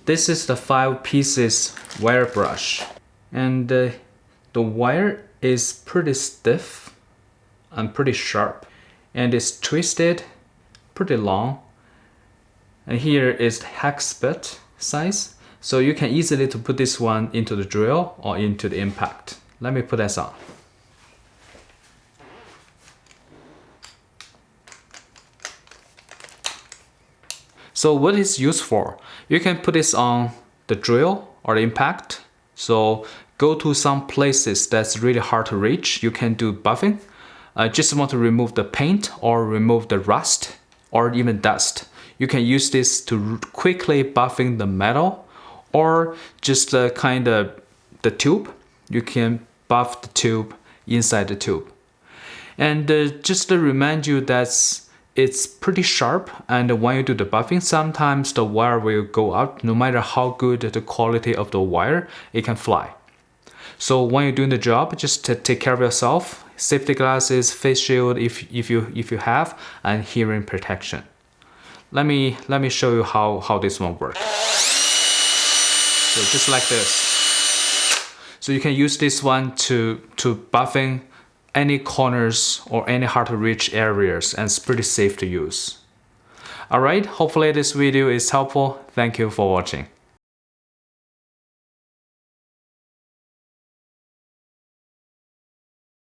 this is the 5 pieces wire brush, and the wire is pretty stiff and pretty sharp, and it's twisted pretty long, and here is hex bit size, so you can easily to put this one into the drill or into the impact. Let me put this on. So what is used for? You can put this on the drill or the impact. So go to some places that's really hard to reach. You can do buffing. Just want to remove the paint or remove the rust or even dust. You can use this to quickly buffing the metal, or just kind of the tube. You can buff the tube inside the tube. And just to remind you that it's pretty sharp, and when you do the buffing, sometimes the wire will go out. No matter how good the quality of the wire, it can fly. So when you're doing the job, just take care of yourself. Safety glasses, face shield if you have, and hearing protection. Let me show you how this one works. So just like this. So you can use this one to buffing any corners or any hard to reach areas, and it's pretty safe to use. Alright, hopefully this video is helpful. Thank you for watching.